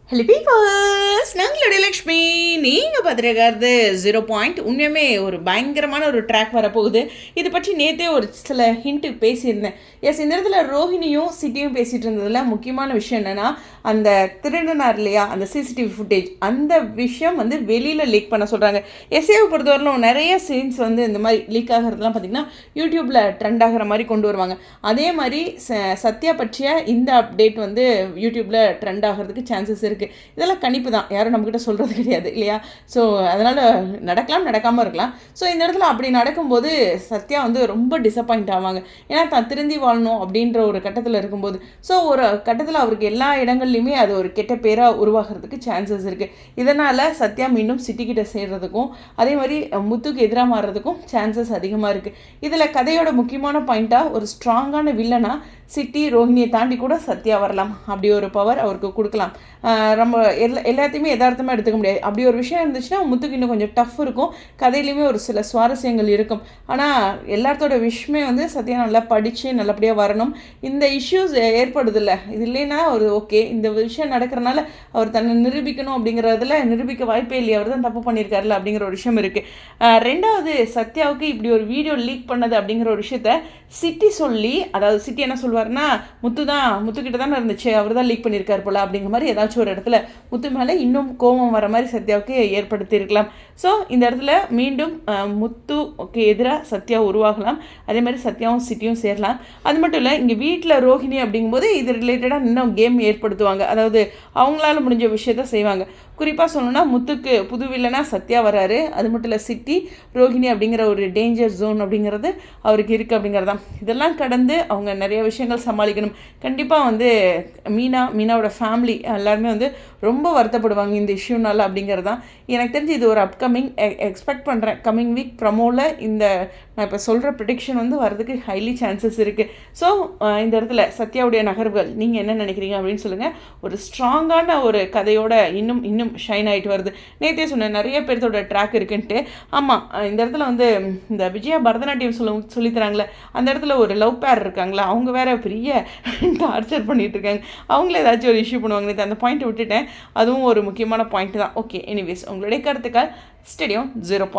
Hello peepers, நாங்களுடைய Lakshmi. நீங்கள் பார்த்துருக்காரு 0 உண்மையுமே ஒரு பயங்கரமான ஒரு ட்ராக் வரப்போகுது. இதை பற்றி நேற்றே ஒரு சில ஹிண்ட்டு பேசியிருந்தேன். எஸ், இந்த இடத்துல ரோஹிணியும் சிட்டியும் பேசிகிட்டு இருந்ததில் முக்கியமான விஷயம் என்னென்னா, அந்த திருடனார் இல்லையா, அந்த சிசிடிவி ஃபுட்டேஜ், அந்த விஷயம் வெளியில் லீக் பண்ண சொல்கிறாங்க. எஸ்ஏவை பொறுத்தவரையிலும் நிறைய சீன்ஸ் இந்த மாதிரி லீக் ஆகிறதுலாம் பார்த்திங்கன்னா யூடியூப்பில் ட்ரெண்ட் ஆகிற மாதிரி கொண்டு வருவாங்க. அதே மாதிரி சத்யா பற்றிய இந்த அப்டேட் யூடியூப்பில் ட்ரெண்ட் ஆகிறதுக்கு சான்சஸ் இருக்குது. இதெல்லாம் கணிப்பு தான், யாரும் நம்மக்கிட்ட சொல்கிறது கிடையாது இல்லையா. ஸோ அதனால் நடக்கலாம், நடக்காமல் இருக்கலாம். ஸோ இந்த இடத்துல அப்படி நடக்கும்போது சத்யா ரொம்ப டிசப்பாயிண்ட் ஆவாங்க. ஏன்னா தான் திருந்தி வாழணும் அப்படின்ற ஒரு கட்டத்தில் இருக்கும்போது, ஸோ ஒரு கட்டத்தில் அவருக்கு எல்லா இடங்கள்லையுமே அது ஒரு கெட்ட பேராக உருவாகிறதுக்கு சான்சஸ் இருக்குது. இதனால் சத்யா மீண்டும் சிட்டிக்கிட்ட சேர்றதுக்கும் அதே மாதிரி முத்துக்கு எதிராக மாறுறதுக்கும் சான்சஸ் அதிகமாக இருக்குது. இதில் கதையோட முக்கியமான பாயிண்ட்டாக ஒரு ஸ்ட்ராங்கான வில்லனாக சிட்டி ரோஹிணியை தாண்டி கூட சத்யா வரலாம். அப்படி ஒரு பவர் அவருக்கு கொடுக்கலாம். நம்ம எல்லாத்தையுமே யதார்த்தமாக எடுத்துக்க முடியாது. அப்படி ஒரு விஷயம் இருந்துச்சுன்னா முத்துக்கு இன்னும் கொஞ்சம் டஃப் இருக்கும். கதையிலையுமே ஒரு சில சுவாரஸ்யங்கள் இருக்கும். ஆனால் எல்லாத்தோட விஷயமே சத்யா நல்லா படித்து நல்லபடியாக வரணும். இந்த இஷ்யூஸ் ஏற்படுதில்ல, இது இல்லைன்னா ஒரு ஓகே, இந்த விஷயம் நடக்கிறனால அவர் தன்னை நிரூபிக்கணும் அப்படிங்கிறதுல நிரூபிக்க வாய்ப்பே இல்லையா, அவர் தான் தப்பு பண்ணியிருக்காருல அப்படிங்கிற ஒரு விஷயம் இருக்குது. ரெண்டாவது, சத்யாவுக்கு இப்படி ஒரு வீடியோ லீக் பண்ணது அப்படிங்கிற ஒரு விஷயத்த சிட்டி சொல்லி, அதாவது சிட்டி என்ன சொல்வார்னா, முத்துக்கிட்ட தானே இருந்துச்சு, அவர் தான் லீக் பண்ணியிருக்காரு போல அப்படிங்கிற மாதிரி ஏதாச்சும் ஒரு இடத்துல முத்து மேலே இன்னும் கோபம் வர மாதிரி சத்யாவுக்கு ஏற்படுத்தியிருக்கலாம். ஸோ இந்த இடத்துல மீண்டும் முத்துக்கு எதிராக சத்யா உருவாகலாம். அதே மாதிரி சத்யாவும் சிட்டியும் சேரலாம். அது மட்டும் இல்லை, இங்கே வீட்டில் ரோஹிணி அப்படிங்கும்போது இது ரிலேட்டடாக இன்னும் கேம் ஏற்படுத்துவாங்க. அதாவது அவங்களால முடிஞ்ச விஷயத்த செய்வாங்க. குறிப்பாக சொல்லணும்னா முத்துக்கு புது வில்லனா சத்யா வராரு. அது மட்டும் இல்லை, சிட்டி ரோஹிணி அப்படிங்கிற ஒரு டேஞ்சர் ஜோன் அப்படிங்கிறது அவருக்கு இருக்குது அப்படிங்கிறதான். இதெல்லாம் கடந்து அவங்க நிறைய விஷயங்கள் சமாளிக்கணும். கண்டிப்பாக மீனாவோட ஃபேமிலி எல்லாருமே ரொம்ப வருத்தப்படுவாங்க இந்த இஷ்யூனால அப்படிங்கிறது தான் எனக்கு தெரிஞ்சு. இது ஒரு அப்கமிங் எக்ஸ்பெக்ட் பண்ணுறேன். கம்மிங் வீக் ப்ரமோவில் நான் இப்போ சொல்கிற ப்ரிடிக்ஷன் வரதுக்கு ஹைலி சான்சஸ் இருக்குது. ஸோ இந்த இடத்துல சத்யாவுடைய நகர்வுகள் நீங்கள் என்ன நினைக்கிறீங்க அப்படின்னு சொல்லுங்கள். ஒரு ஸ்ட்ராங்கான ஒரு கதையோட இன்னும் ஷைன் ஆகிட்டு வருது. நேற்றே சொன்னேன் நிறைய பேர்த்தோட ட்ராக் இருக்குன்ட்டு. ஆமாம், இந்த இடத்துல இந்த விஜயா பரதநாட்டியம் சொல்லித்தராங்களே, அந்த இடத்துல ஒரு லவ் பேர் இருக்காங்களா, அவங்க வேற பெரிய டார்ச்சர் பண்ணிட்டு இருக்காங்க. அவங்களே ஏதாச்சும் ஒரு இஷ்யூ பண்ணுவாங்க. அந்த பாயிண்ட்டை விட்டுட்டேன். அதுவும் ஒரு முக்கியமான பாயிண்ட் தான். ஓகே, எனிவேஸ், உங்களுடைய கருத்துக்கள் ஸ்டேடியம் 0.